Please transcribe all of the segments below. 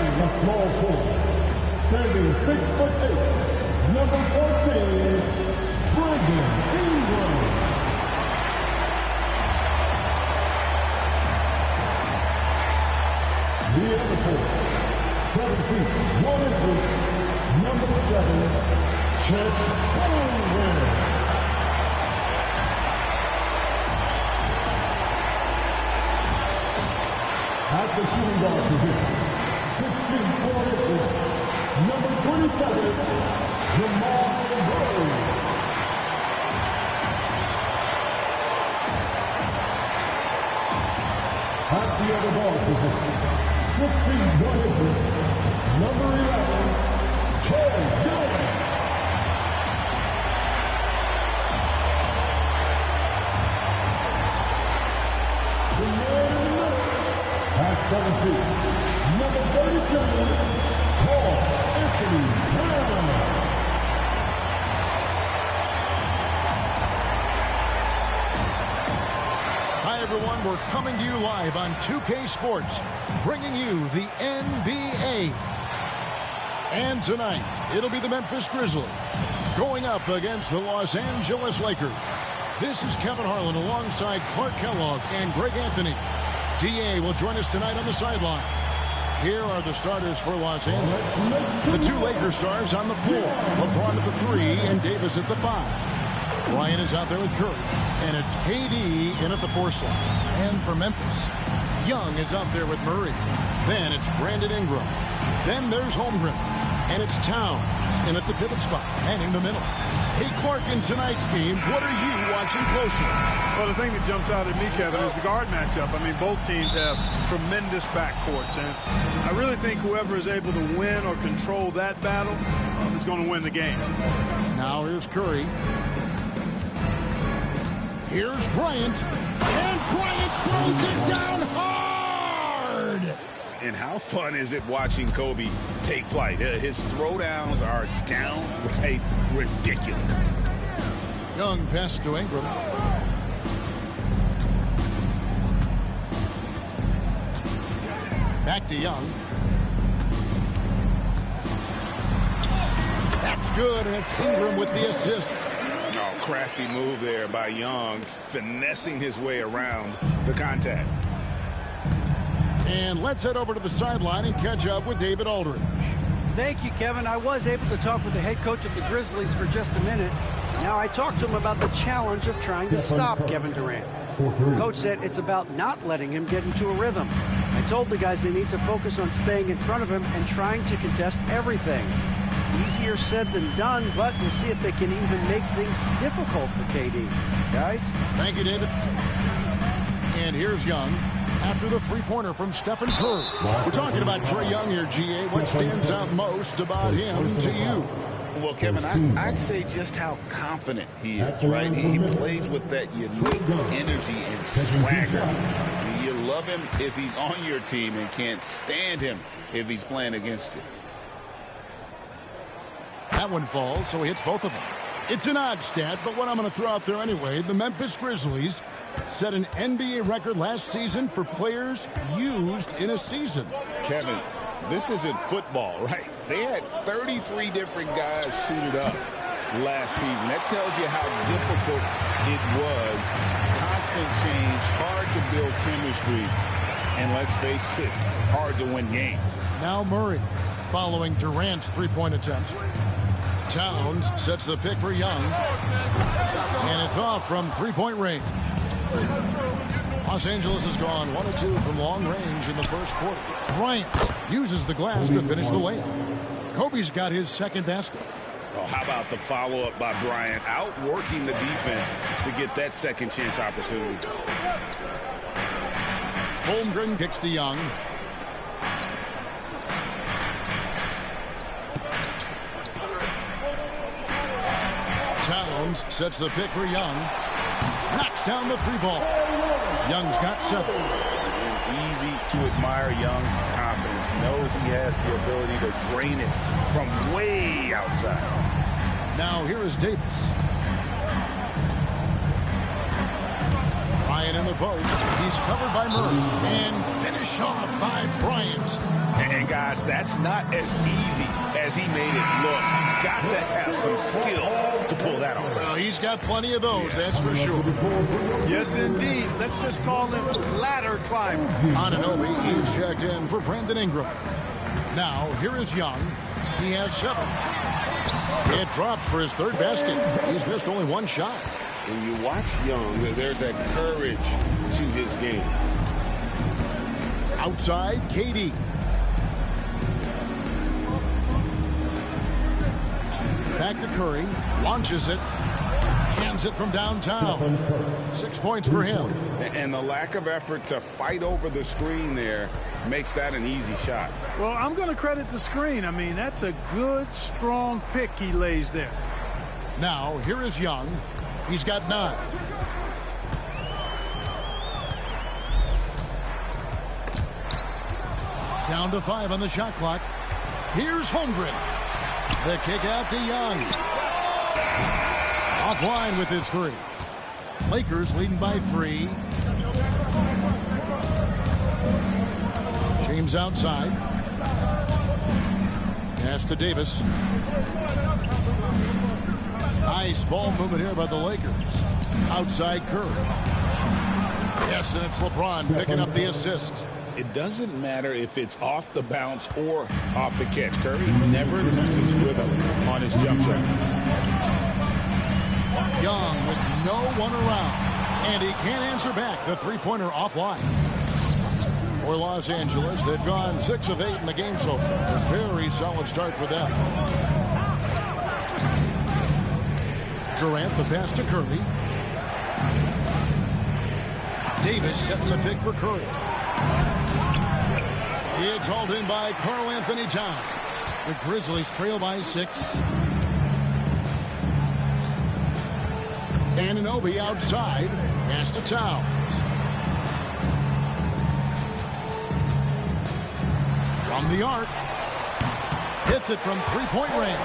Running the small forward, standing 6'8", number 14, Brandon Ingram. The other forward, 7 feet 1 inches, number 7, Chet Holmgren. At the shooting guard position, 6 feet 4 inches, number 27, Jamal Murray. At the other guard position, 6 feet 1 inches, number 11, Trey Young. The man in the middle, at 7 feet, number 32, Paul Anthony Towns. Hi, everyone. We're coming to you live on 2K Sports, bringing you the NBA. And tonight, it'll be the Memphis Grizzlies going up against the Los Angeles Lakers. This is Kevin Harlan alongside Clark Kellogg and Greg Anthony. DA will join us tonight on the sideline. Here are the starters for Los Angeles. The two Lakers stars on the floor. LeBron at the 3 and Davis at the 5. Bryant is out there with Curry. And it's KD in at the 4 slot. And for Memphis, Young is out there with Murray. Then it's Brandon Ingram. Then there's Holmgren. And it's Towns in at the pivot spot, manning the middle. Hey, Clark, in tonight's game, what are you watching closely? Well, the thing that jumps out at me, Kevin, is the guard matchup. I mean, both teams have tremendous backcourts, and I really think whoever is able to win or control that battle is going to win the game. Now here's Curry. Here's Bryant. And Bryant throws it down hard! And how fun is it watching Kobe take flight? His throwdowns are downright ridiculous. Young pass to Ingram. Back to Young. That's good, and it's Ingram with the assist. Oh, crafty move there by Young, finessing his way around the contact. And let's head over to the sideline and catch up with David Aldridge. Thank you, Kevin. I was able to talk with the head coach of the Grizzlies for just a minute. Now, I talked to him about the challenge of trying to stop Kevin Durant. Coach said it's about not letting him get into a rhythm. I told the guys they need to focus on staying in front of him and trying to contest everything. Easier said than done, but we'll see if they can even make things difficult for KD. Guys? Thank you, David. And here's Young after the three-pointer from Stephen Curry. We're talking about Trae Young here, GA. What stands out most about him to you? Well, Kevin, I'd say just how confident he is, right? He plays with that unique energy and swagger. I mean, you love him if he's on your team and can't stand him if he's playing against you. That one falls, so he hits both of them. It's an odd stat, but what I'm going to throw out there anyway, the Memphis Grizzlies set an NBA record last season for players used in a season. Kevin, this isn't football, right? They had 33 different guys suited up last season. That tells you how difficult it was. Constant change, hard to build chemistry, and let's face it, hard to win games. Now Murray following Durant's three-point attempt. Towns sets the pick for Young, and it's off from three-point range. Los Angeles has gone 1 of 2 from long range in the first quarter. Bryant uses the glass to finish the layup. Kobe's got his second basket. Oh, how about the follow-up by Bryant, outworking the defense to get that second chance opportunity. Holmgren kicks to Young. Towns sets the pick for Young. Knocks down the three ball. Young's got 7. Easy to admire Young's confidence. Knows he has the ability to drain it from way outside. Now here is Davis. Bryant in the post. He's covered by Murray. And finished off by Bryant. And guys, that's not as easy as he made it look. You got to have some skills to pull that off. Well, he's got plenty of those, that's for sure. Yes, indeed. Let's just call him ladder climber. Anunoby, he's checked in for Brandon Ingram. Now, here is Young. He has 7. It drops for his 3rd basket. He's missed only 1 shot. When you watch Young, there's that courage to his game. Outside, KD. Back to Curry. Launches it. Cans it from downtown. 6 points for him. And the lack of effort to fight over the screen there makes that an easy shot. Well, I'm going to credit the screen. I mean, that's a good, strong pick he lays there. Now, here is Young. He's got 9. Down to 5 on the shot clock. Here's Holmgren. The kick out to Young. Offline with his 3. Lakers leading by 3. James outside. Pass to Davis. Nice ball movement here by the Lakers. Outside Curry. Yes, and it's LeBron picking up the assist. It doesn't matter if it's off the bounce or off the catch. Curry never loses rhythm on his jump shot. Young with no one around. And he can't answer back. The 3-pointer offline. For Los Angeles, they've gone 6 of 8 in the game so far. A very solid start for them. Durant, the pass to Curry. Davis setting the pick for Curry. It's hauled in by Karl Anthony Towns. The Grizzlies trail by 6. Anunoby outside. Pass to Towns. From the arc. Hits it from 3-point range.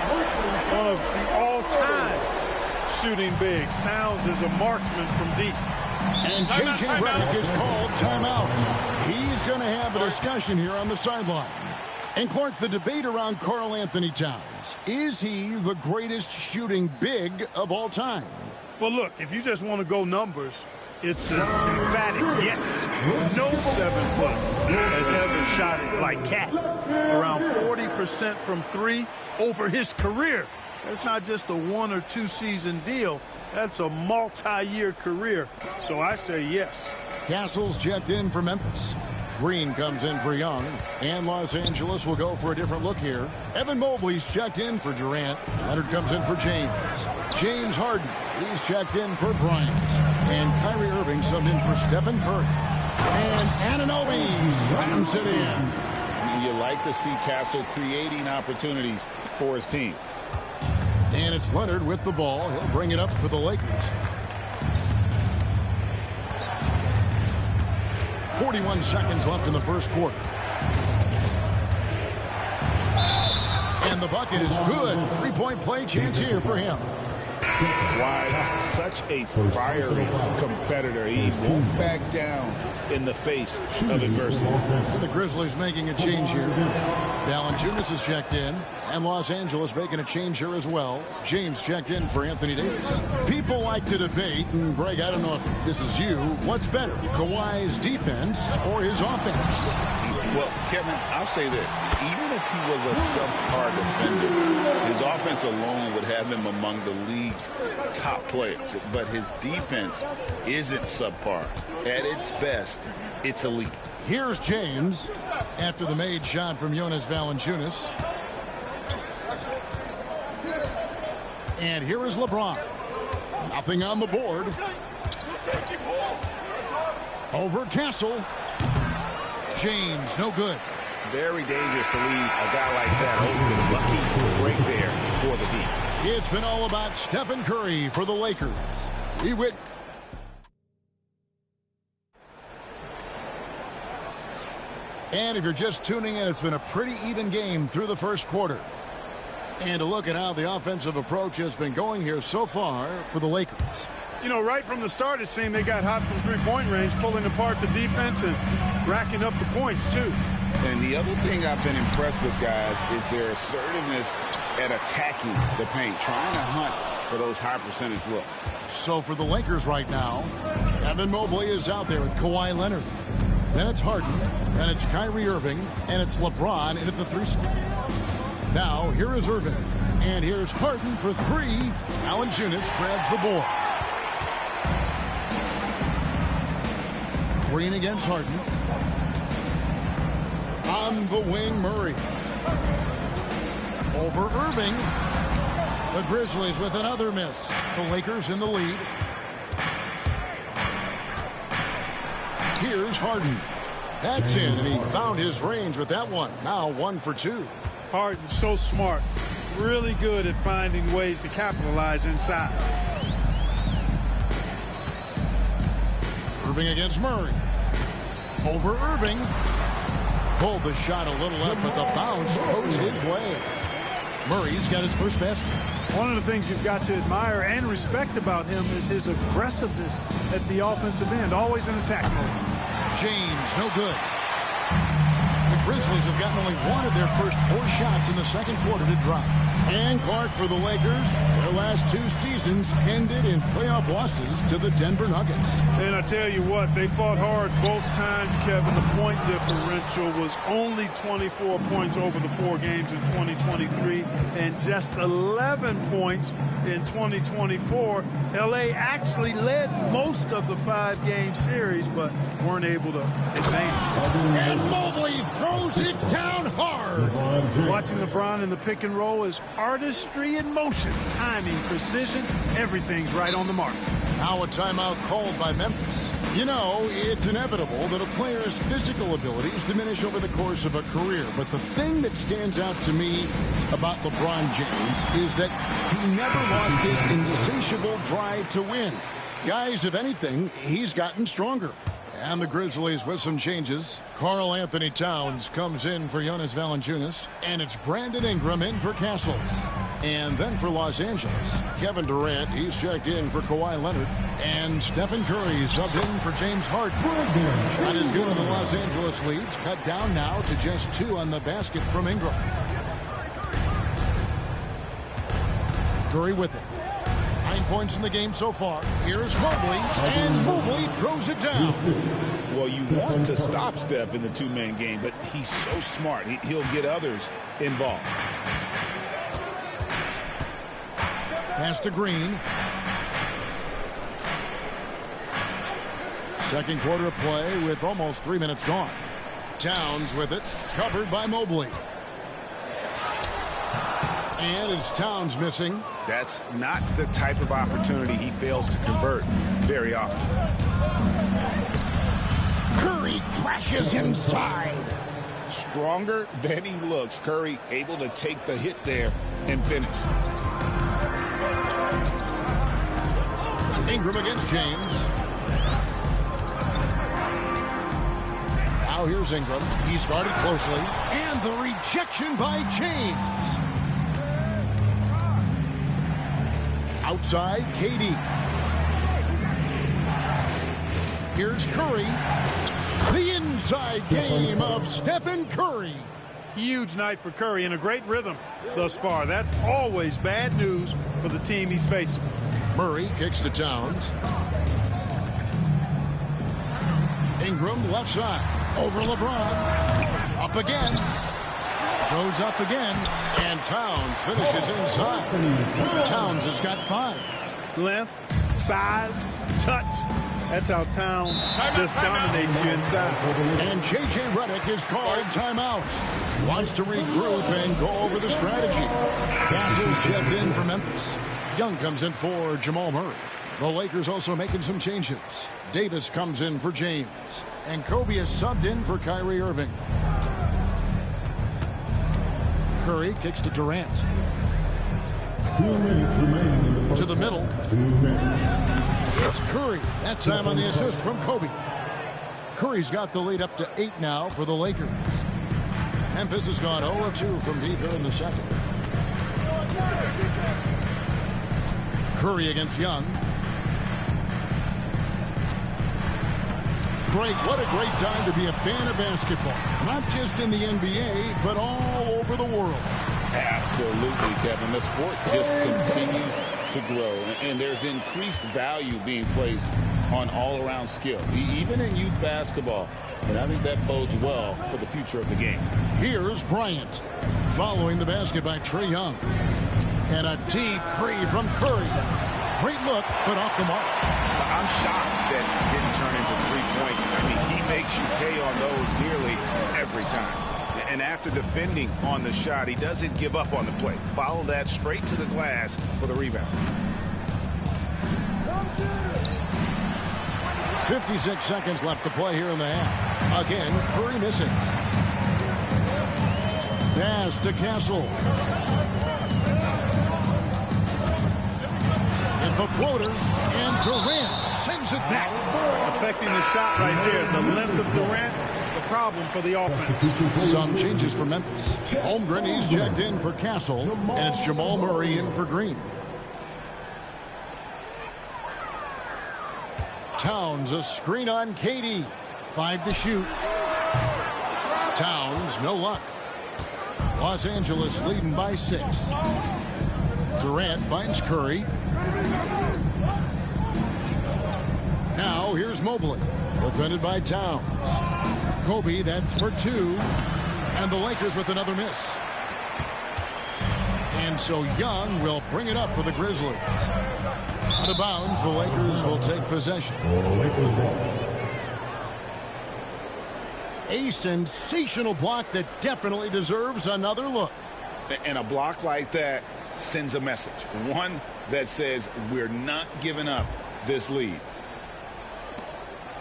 One of the all-time shooting bigs. Towns is a marksman from deep. And J.J. Redick is called timeout. He's going to have a discussion here on the sideline. And Clark, the debate around Karl Anthony Towns. Is he the greatest shooting big of all time? Well, look, if you just want to go numbers, it's an emphatic yes. No 7-foot has ever shot it like Cat. Around 40% from 3 over his career. That's not just a 1 or 2 season deal. That's a multi-year career. So I say yes. Castle's checked in for Memphis. Green comes in for Young. And Los Angeles will go for a different look here. Evan Mobley's checked in for Durant. Leonard comes in for James. James Harden, he's checked in for Bryant. And Kyrie Irving subbed in for Stephen Curry. And Anunoby slams it in. You like to see Castle creating opportunities for his team. And it's Leonard with the ball. He'll bring it up for the Lakers. 41 seconds left in the first quarter. And the bucket is good. 3-point play chance here for him. Why, such a fiery competitor. He won't back down in the face of adversity. And the Grizzlies making a change here. Valanciunas is checked in. And Los Angeles making a change here as well. James checked in for Anthony Davis. People like to debate, and Greg, I don't know if this is you, what's better, Kawhi's defense or his offense? Well, Kevin, I'll say this. Even if he was a subpar defender, his offense alone would have him among the league's top players. But his defense isn't subpar. At its best, it's elite. Here's James after the made shot from Jonas Valanciunas. And here is LeBron. Nothing on the board. Over Castle. James, no good. Very dangerous to leave a guy like that open. Lucky right there for the deep. It's been all about Stephen Curry for the Lakers. And if you're just tuning in, it's been a pretty even game through the first quarter. And to look at how the offensive approach has been going here so far for the Lakers. You know, right from the start, it seemed they got hot from three-point range, pulling apart the defense and racking up the points, too. And the other thing I've been impressed with, guys, is their assertiveness at attacking the paint, trying to hunt for those high percentage looks. So for the Lakers right now, Evan Mobley is out there with Kawhi Leonard. Then it's Harden, then it's Kyrie Irving, and it's LeBron in at the 3 spot. Now, here is Irving, and here's Harden for 3. Valanciunas grabs the board. Green against Harden. On the wing, Murray. Over Irving. The Grizzlies with another miss. The Lakers in the lead. Here's Harden. That's in, and he found his range with that one. Now 1 for 2. Harden, so smart. Really good at finding ways to capitalize inside. Irving against Murray. Over Irving. Pulled the shot a little up, but the bounce goes his way. Murray's got his first basket. One of the things you've got to admire and respect about him is his aggressiveness at the offensive end, always in attack mode. James, no good. The Grizzlies have gotten only one of their first 4 shots in the second quarter to drop. And Clark for the Lakers. Their last 2 seasons ended in playoff losses to the Denver Nuggets. And I tell you what, they fought hard both times, Kevin. The point differential was only 24 points over the 4 games in 2023 and just 11 points in 2024. LA actually led most of the 5-game series, but weren't able to advance. And Mobley throws it down hard. Watching LeBron in the pick and roll is artistry in motion. Timing, precision, everything's right on the mark. Now a timeout called by Memphis. You know, it's inevitable that a player's physical abilities diminish over the course of a career. But the thing that stands out to me about LeBron James is that he never lost his insatiable drive to win. Guys, if anything, he's gotten stronger. And the Grizzlies with some changes. Karl Anthony Towns comes in for Jonas Valanciunas. And it's Brandon Ingram in for Castle. And then for Los Angeles, Kevin Durant, he's checked in for Kawhi Leonard. And Stephen Curry subbed in for James Harden. Not as good in the Los Angeles leads. Cut down now to just 2 on the basket from Ingram. Curry with it. 9 points in the game so far. Here's Mobley, and Mobley throws it down. Well, you want to stop Steph in the 2-man game, but he's so smart. He'll get others involved. Pass to Green. Second quarter of play with almost 3 minutes gone. Towns with it, covered by Mobley. And it's Towns missing. That's not the type of opportunity he fails to convert very often. Curry crashes inside. Stronger than he looks. Curry able to take the hit there and finish. Ingram against James. Now here's Ingram. He's guarded closely. And the rejection by James. Outside, KD. Here's Curry. The inside game of Stephen Curry. Huge night for Curry and a great rhythm thus far. That's always bad news for the team he's facing. Murray kicks to Towns. Ingram left side. Over LeBron. Up again. Goes up again. And Towns finishes inside. Towns has got 5. Length, size, touch. That's how Towns just dominates you inside. And J.J. Redick is called timeout. Wants to regroup and go over the strategy. Castle's checked in for Memphis. Young comes in for Jamal Murray. The Lakers also making some changes. Davis comes in for James. And Kobe is subbed in for Kyrie Irving. Curry kicks to Durant. 2 minutes remaining in the To the middle. 2 minutes. It's Curry. That time on the assist from Kobe. Curry's got the lead up to 8 now for the Lakers. Memphis has gone 0-2 from deep here in the second. Curry against Young. Greg, what a great time to be a fan of basketball. Not just in the NBA, but all over the world. Absolutely, Kevin. The sport just continues to grow, and there's increased value being placed on all-around skill, even in youth basketball. And I think that bodes well for the future of the game. Here's Bryant following the basket by Trae Young. And a deep three from Curry. Great look, but off the mark. I'm shocked that it didn't turn into 3 points. I mean, he makes you pay on those nearly every time. And after defending on the shot, he doesn't give up on the play. Follow that straight to the glass for the rebound. 56 seconds left to play here in the half. Again, Curry missing. Pass to Castle. And the floater, and Durant sends it back. Affecting the shot right there. The length of Durant, the problem for the offense. Some changes for Memphis. Holmgren, he's checked in for Castle, and it's Jamal Murray in for Green. Towns, a screen on Katie. 5 to shoot. Towns, no luck. Los Angeles leading by 6. Durant finds Curry. Now here's Mobley, defended by Towns. Kobe, that's for 2. And the Lakers with another miss. And so Young will bring it up for the Grizzlies. Out of bounds, the Lakers will take possession. A sensational block that definitely deserves another look. And a block like that sends a message. One that says we're not giving up this lead.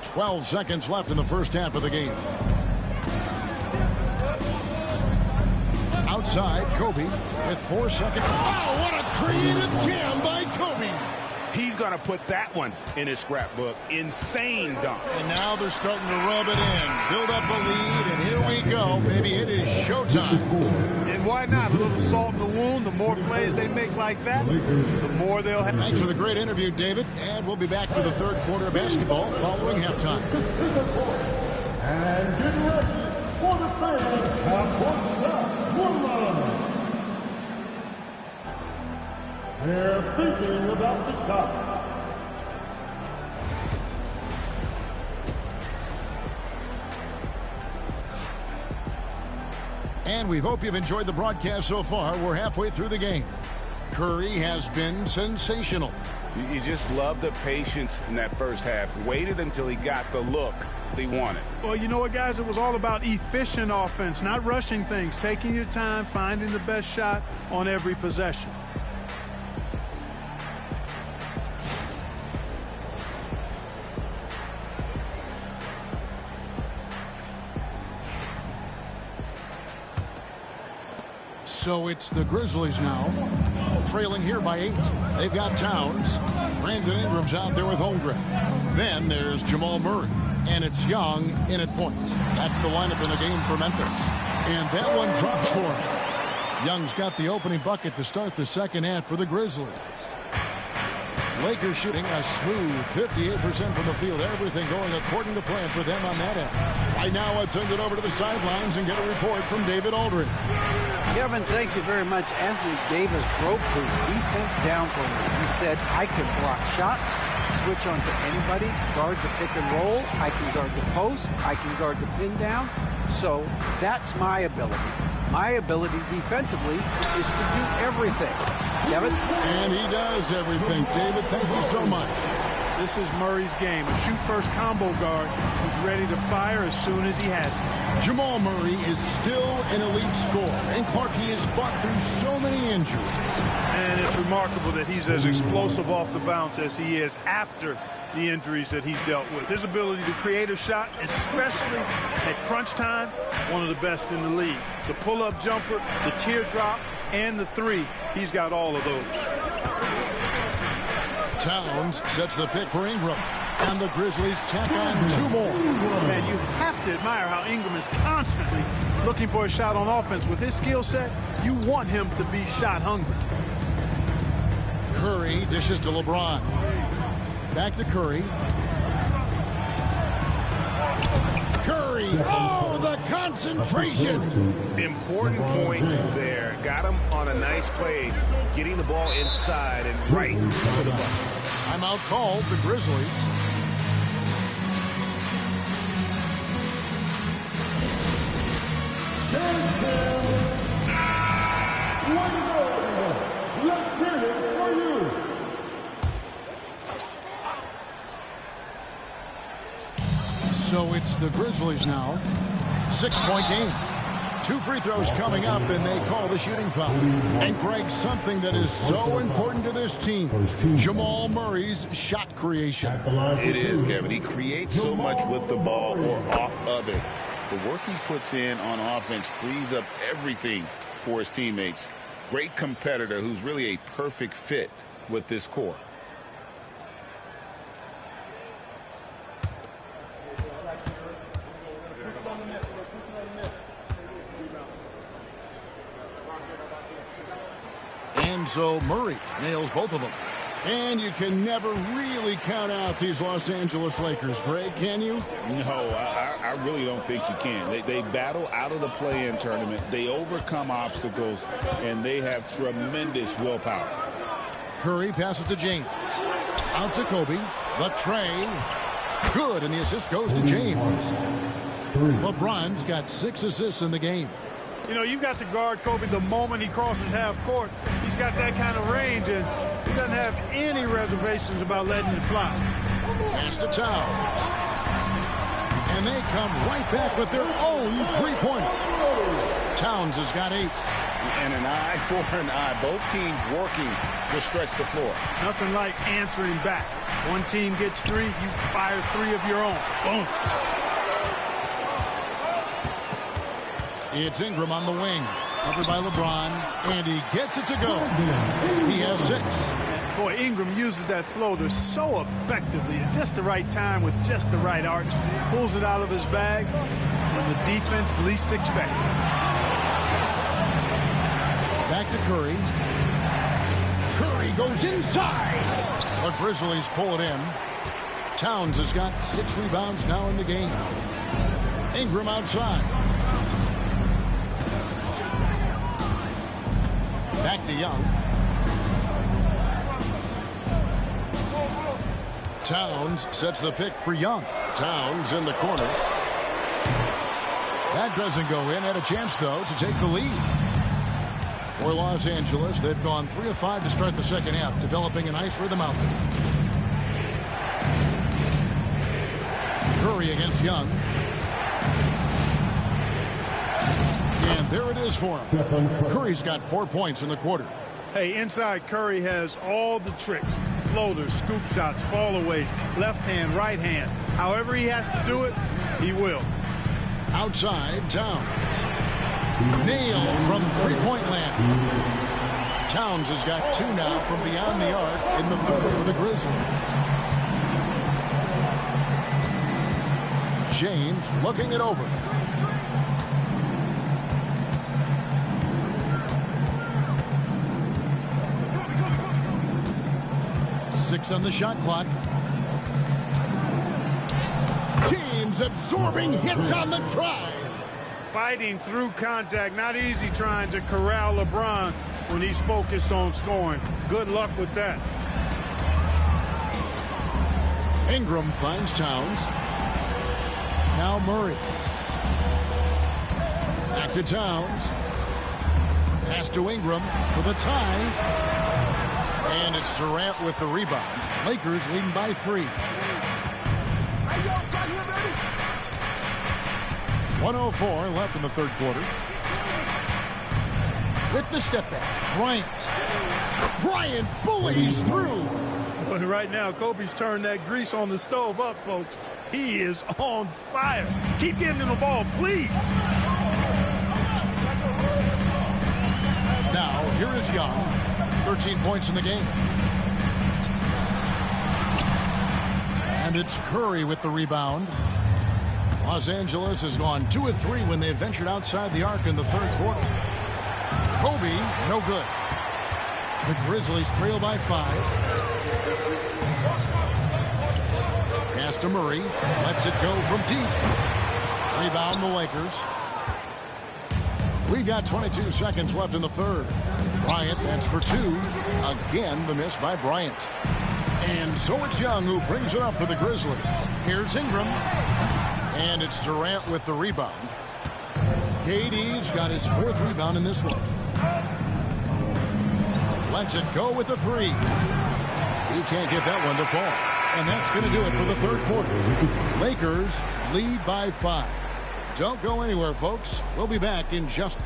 12 seconds left in the first half of the game. Outside, Kobe with 4 seconds. Oh, what a creative jam by Kobe. He's going to put that one in his scrapbook. Insane dunk. And now they're starting to rub it in. Build up a lead, and here we go. Maybe it is showtime. And why not? A little salt in the wound. The more plays they make like that, the more they'll have. Thanks for the great interview, David. And we'll be back for the third quarter of basketball following halftime. And get ready for the famous half-court shot. They're thinking about the shot. And we hope you've enjoyed the broadcast so far. We're halfway through the game. Curry has been sensational. You just love the patience in that first half. Waited until he got the look he wanted. Well, you know what, guys? It was all about efficient offense, not rushing things, taking your time, finding the best shot on every possession. So it's the Grizzlies now, trailing here by 8. They've got Towns. Brandon Ingram's out there with Holmgren. Then there's Jamal Murray. And it's Young in at point. That's the lineup in the game for Memphis. And that one drops for him. Young's got the opening bucket to start the second half for the Grizzlies. Lakers shooting a smooth 58% from the field. Everything going according to plan for them on that end. Right now, let's send it over to the sidelines and get a report from David Aldridge. Kevin, thank you very much. Anthony Davis broke his defense down for me. He said, I can block shots, switch on to anybody, guard the pick and roll, I can guard the post, I can guard the pin down. So that's my ability. My ability defensively is to do everything. Kevin? And he does everything. David, thank you so much. This is Murray's game. A shoot-first combo guard who's ready to fire as soon as he has to. Jamal Murray is still an elite scorer. And Clark, he has fought through so many injuries. And it's remarkable that he's as explosive off the bounce as he is after the injuries that he's dealt with. His ability to create a shot, especially at crunch time, one of the best in the league. The pull-up jumper, the teardrop, and the three, he's got all of those. Towns sets the pick for Ingram. And the Grizzlies tack on 2 more. Man, you have to admire how Ingram is constantly looking for a shot on offense. With his skill set, you want him to be shot hungry. Curry dishes to LeBron. Back to Curry. Curry. Oh, the concentration. Important points there. Got him on a nice play, getting the ball inside and right to the bucket. Timeout called, the Grizzlies. Let's hear it for you. So it's the Grizzlies now. 6-point game. 2 free throws coming up, and they call the shooting foul. And Greg, something that is so important to this team, Jamal Murray's shot creation. It is, Kevin. He creates so much with the ball or off of it. The work he puts in on offense frees up everything for his teammates. Great competitor who's really a perfect fit with this core. And so Murray nails both of them. And you can never really count out these Los Angeles Lakers, Greg, can you? No, I really don't think you can. They battle out of the play-in tournament. They overcome obstacles, and they have tremendous willpower. Curry passes to James. Out to Kobe. The tray. Good, and the assist goes to James. LeBron's got 6 assists in the game. You know, you've got to guard Kobe the moment he crosses half court. He's got that kind of range, and he doesn't have any reservations about letting it fly. Pass to Towns. And they come right back with their own three-pointer. Towns has got 8. And an eye for an eye. Both teams working to stretch the floor. Nothing like answering back. One team gets 3, you fire 3 of your own. Boom. It's Ingram on the wing. Covered by LeBron. And he gets it to go. He has 6. Boy, Ingram uses that floater so effectively at just the right time with just the right arch. Pulls it out of his bag when the defense least expects it. Back to Curry. Curry goes inside. The Grizzlies pull it in. Towns has got 6 rebounds now in the game. Ingram outside. Back to Young. Towns sets the pick for Young. Towns in the corner. That doesn't go in. Had a chance, though, to take the lead. For Los Angeles, they've gone 3 of 5 to start the second half, developing a nice rhythm out there. Curry against Young. And there it is for him. Curry's got 4 points in the quarter. Hey, inside Curry has all the tricks. Floaters, scoop shots, fallaways, left hand, right hand. However he has to do it, he will. Outside, Towns. Nailed from three-point land. Towns has got 2 now from beyond the arc in the third for the Grizzlies. James looking it over. Six on the shot clock. James absorbing hits on the drive. Fighting through contact. Not easy trying to corral LeBron when he's focused on scoring. Good luck with that. Ingram finds Towns. Now Murray. Back to Towns. Pass to Ingram for the tie. And it's Durant with the rebound. Lakers leading by 3. 1:04 left in the third quarter. With the step back, Bryant. Bryant bullies through. But right now, Kobe's turned that grease on the stove up, folks. He is on fire. Keep getting him the ball, please. Now, here is Young. 13 points in the game. And it's Curry with the rebound. Los Angeles has gone 2 of 3 when they ventured outside the arc in the third quarter. Kobe, no good. The Grizzlies trail by 5. Pass to Murray. Lets it go from deep. Rebound the Lakers. We've got 22 seconds left in the third. Bryant, that's for two. Again, the miss by Bryant. And so it's Young who brings it up for the Grizzlies. Here's Ingram. And it's Durant with the rebound. KD's got his fourth rebound in this one. Lets it go with the three. He can't get that one to fall. And that's going to do it for the third quarter. Lakers lead by 5. Don't go anywhere, folks. We'll be back in just...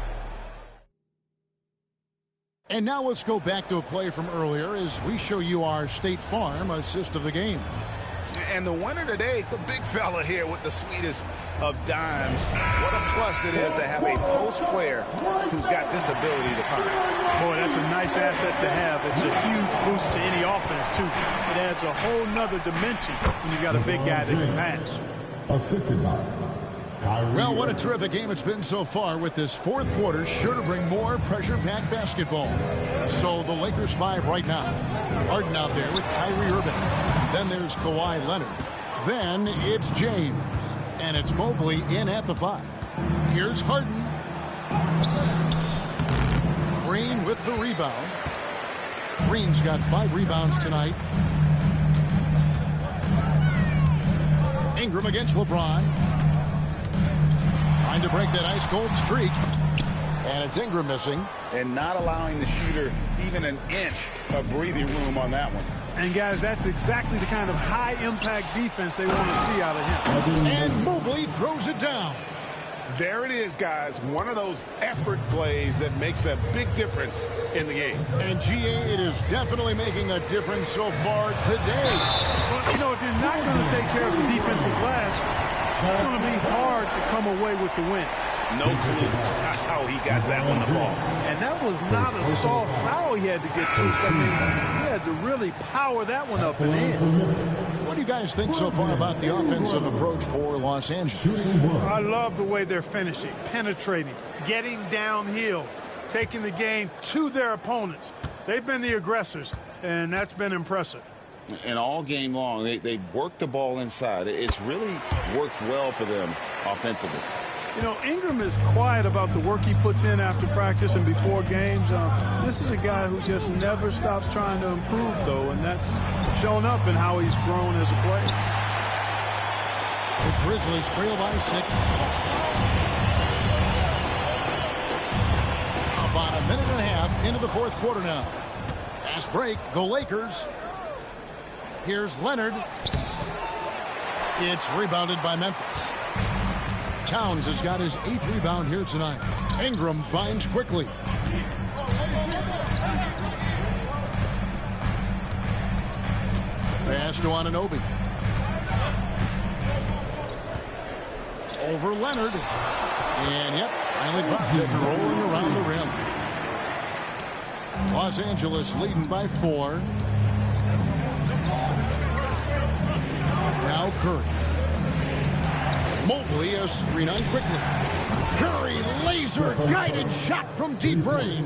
And now let's go back to a play from earlier as we show you our State Farm assist of the game. And the winner today, the big fella here with the sweetest of dimes. What a plus it is to have a post player who's got this ability to find. Boy, that's a nice asset to have. It's a huge boost to any offense, too. It adds a whole nother dimension when you've got a big guy that can pass. Assisted by Kyrie. Well, what a terrific game it's been so far, with this fourth quarter sure to bring more pressure-packed basketball. So the Lakers 5 right now. Harden out there with Kyrie Irving. Then there's Kawhi Leonard. Then it's James. And it's Mobley in at the 5. Here's Harden. Green with the rebound. Green's got 5 rebounds tonight. Ingram against LeBron. Trying to break that ice-cold streak. And it's Ingram missing. And not allowing the shooter even an inch of breathing room on that one. And, guys, that's exactly the kind of high-impact defense they want to see out of him. And Mobley throws it down. There it is, guys. One of those effort plays that makes a big difference in the game. And, GA, it is definitely making a difference so far today. Well, you know, if you're not going to take care of the defensive glass, it's going to be hard to come away with the win. No clue how he got that one to fall. And that was not a soft foul he had to get to. I mean, he had to really power that one up and in. What do you guys think so far about the offensive approach for Los Angeles? I love the way they're finishing, penetrating, getting downhill, taking the game to their opponents. They've been the aggressors, and that's been impressive. And all game long, they worked the ball inside. It's really worked well for them offensively. You know, Ingram is quiet about the work he puts in after practice and before games. This is a guy who just never stops trying to improve, though, and that's shown up in how he's grown as a player. The Grizzlies trail by 6. About a minute and a half into the fourth quarter now. Fast break, the Lakers. Here's Leonard. It's rebounded by Memphis. Towns has got his 8th rebound here tonight. Ingram finds quickly. Pass to Anunoby. Over Leonard. And, yep, finally drops it, rolling around the rim. Los Angeles leading by 4. Now Curry. Mobley is 3-9 quickly. Curry, laser-guided shot from deep range.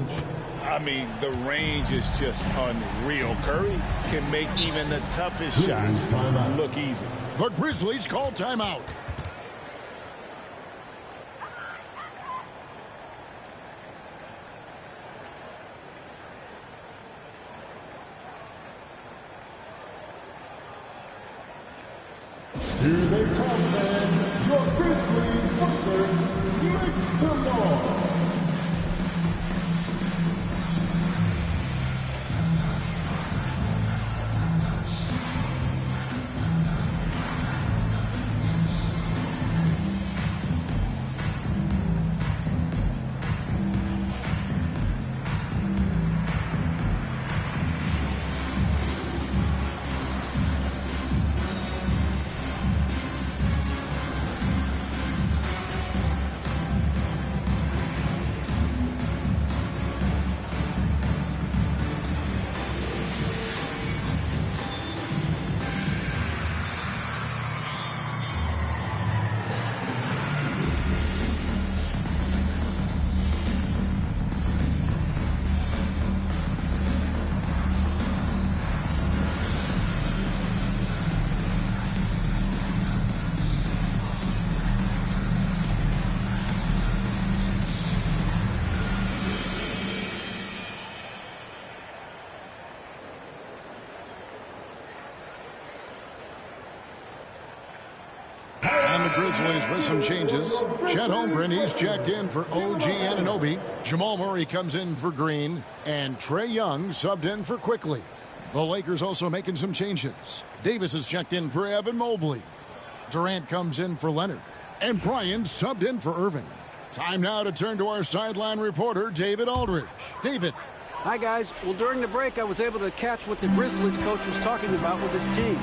I mean, the range is just unreal. Curry can make even the toughest shots look easy. The Grizzlies call timeout. Here they come, man. Your Grizzlies Butler, make some noise. Grizzlies with some changes. Chet Holmgren, he's checked in for OG Anunoby. Jamal Murray comes in for Green. And Trae Young subbed in for Quickly. The Lakers also making some changes. Davis is checked in for Evan Mobley. Durant comes in for Leonard. And Bryant subbed in for Irving. Time now to turn to our sideline reporter, David Aldridge. David. Hi, guys. Well, during the break, I was able to catch what the Grizzlies coach was talking about with his team.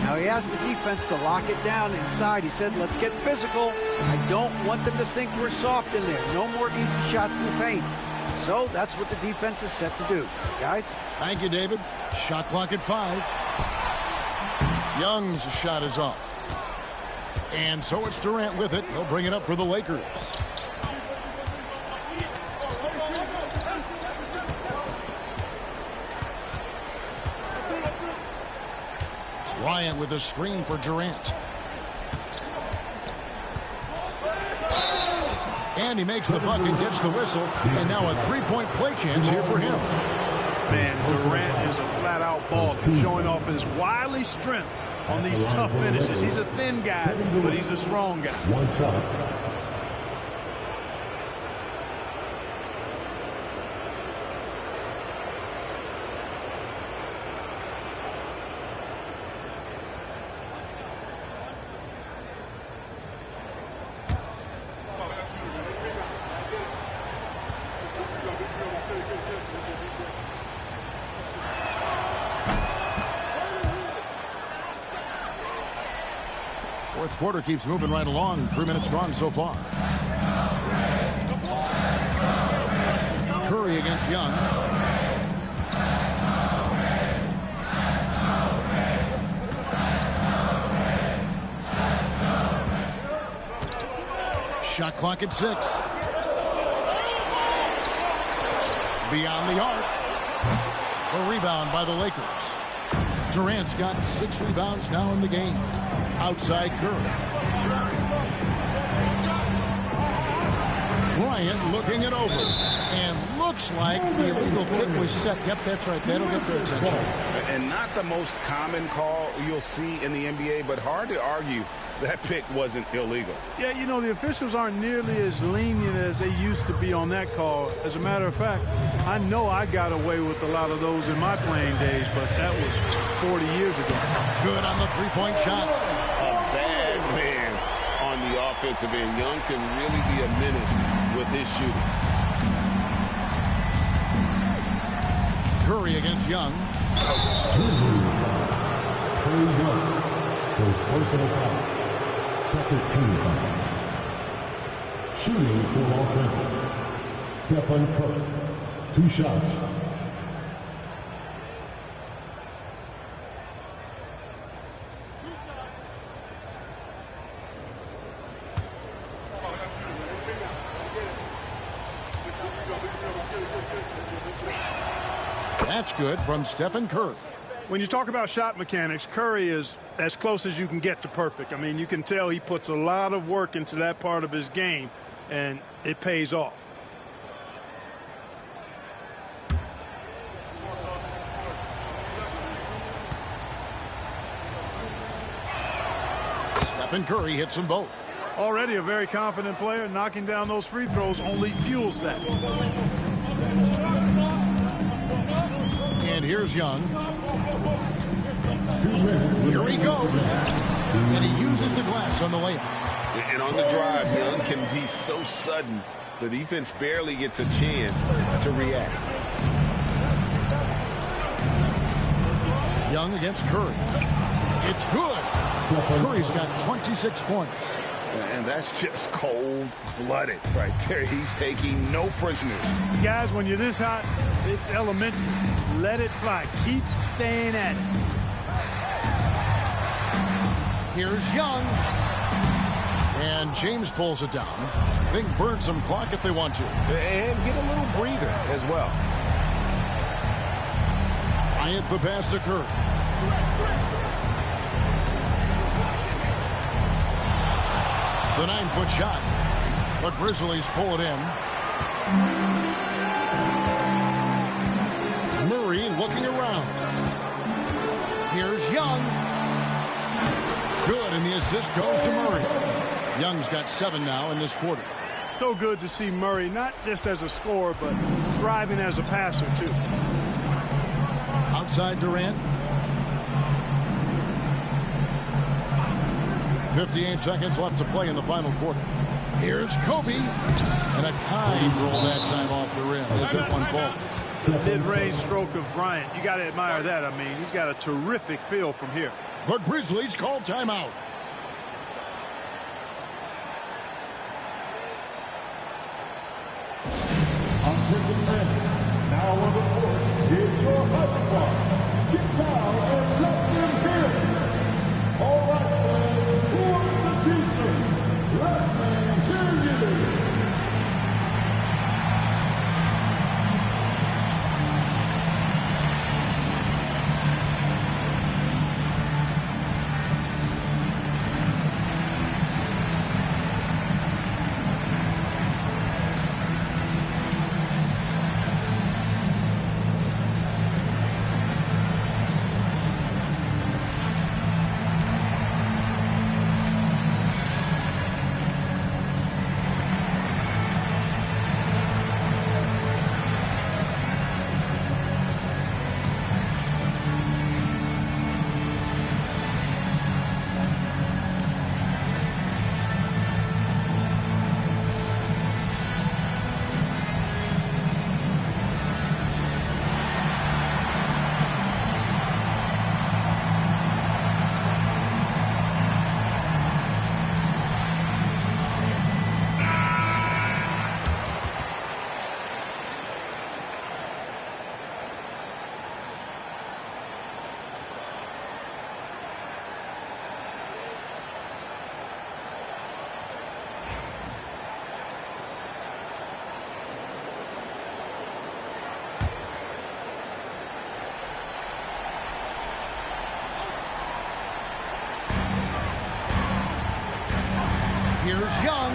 Now, he asked the defense to lock it down inside. He said, let's get physical. I don't want them to think we're soft in there. No more easy shots in the paint. So that's what the defense is set to do. Guys? Thank you, David. Shot clock at 5. Young's shot is off. And so it's Durant with it. He'll bring it up for the Lakers. Bryant with a screen for Durant. And he makes the bucket, gets the whistle, and now a three-point play chance here for him. Man, Durant is a flat-out baller, showing off his wily strength on these tough finishes. He's a thin guy, but he's a strong guy. One shot. Fourth quarter keeps moving right along. 3 minutes gone so far. Curry against Young. Shot clock at 6. Beyond the arc. A rebound by the Lakers. Durant's got 6 rebounds now in the game. Outside Curry. Bryant looking it over. And looks like the illegal kick was set. Yep, that's right. That'll get their attention. And not the most common call you'll see in the NBA, but hard to argue that pick wasn't illegal. Yeah, you know, the officials aren't nearly as lenient as they used to be on that call. As a matter of fact, I know I got away with a lot of those in my playing days, but that was 40 years ago. Good on the three-point shot. A bad man on the offensive end. Young can really be a menace with his shooting. Curry against Young. Curry Young for his personal foul. Second team foul. Shooting for Los Angeles. Stephen Curry. 2 shots. That's good from Stephen Curry. When you talk about shot mechanics, Curry is as close as you can get to perfect. I mean, you can tell he puts a lot of work into that part of his game, and it pays off. Stephen Curry hits them both. Already a very confident player. Knocking down those free throws only fuels that. And here's Young. Here he goes. And he uses the glass on the layup. And on the drive, Young can be so sudden, the defense barely gets a chance to react. Young against Curry. It's good. Curry's got 26 points. And that's just cold-blooded right there. He's taking no prisoners. Guys, when you're this hot, it's elementary. Let it fly. Keep staying at it. Here's Young. And James pulls it down. They can burn some clock if they want to. And get a little breather as well. Bryant the pass to Curry. The 9-foot shot. The Grizzlies pull it in. Murray looking around. Here's Young. Good, and the assist goes to Murray. Young's got 7 now in this quarter. So good to see Murray, not just as a scorer, but thriving as a passer, too. Outside Durant. 58 seconds left to play in the final quarter. Here's Kobe. And a kind roll that time off the rim as that one falls. The mid-range stroke of Bryant. You got to admire that. I mean, he's got a terrific feel from here. The Grizzlies call timeout. Now on the court, here's your hot spot. Get down and let them hear it. All right, fans, who wants the t-shirt? Let me hear you. Here's Young.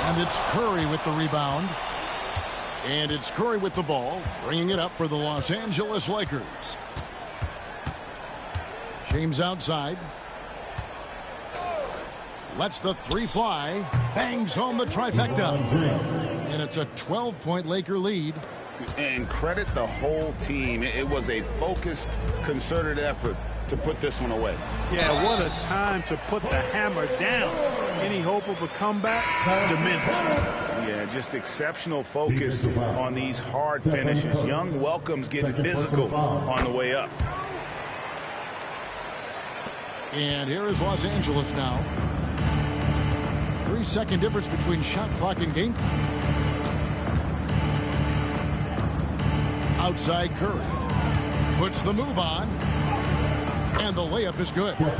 And it's Curry with the rebound. And it's Curry with the ball, bringing it up for the Los Angeles Lakers. James outside. Lets the three fly. Bangs home the trifecta. And it's a 12-point Laker lead. And credit the whole team. It was a focused, concerted effort to put this one away. Yeah, what a time to put the hammer down. Any hope of a comeback? Diminished. Yeah, just exceptional focus on these hard finishes. Young welcomes getting physical on the way up. And here is Los Angeles now. 3-second difference between shot clock and game clock. Outside Curry. Puts the move on. And the layup is good. Lakers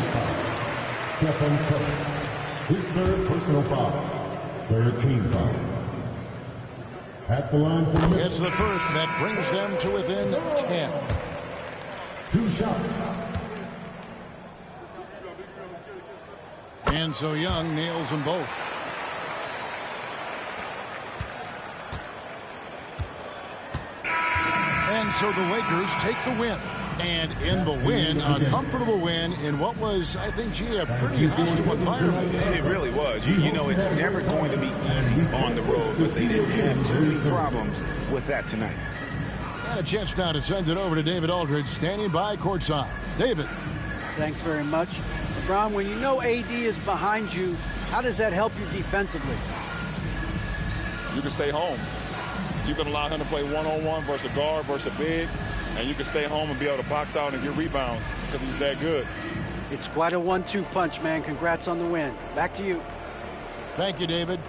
foul. Stephen Curry. His third personal foul. Third team foul. At the line for It's the first that brings them to within 10. 2 shots. And so Young nails them both. And so the Lakers take the win. And in the win, a comfortable win in what was, I think, a pretty hostile environment. It really was. You know, it's never going to be easy on the road, but they didn't have too many problems with that tonight. And a chance now to send it over to David Aldridge, standing by courtside. David. Thanks very much. LeBron, when you know AD is behind you, how does that help you defensively? You can stay home. You can allow him to play one-on-one versus a guard versus a big, and you can stay home and be able to box out and get rebounds because he's that good. It's quite a 1-2 punch, man. Congrats on the win. Back to you. Thank you, David.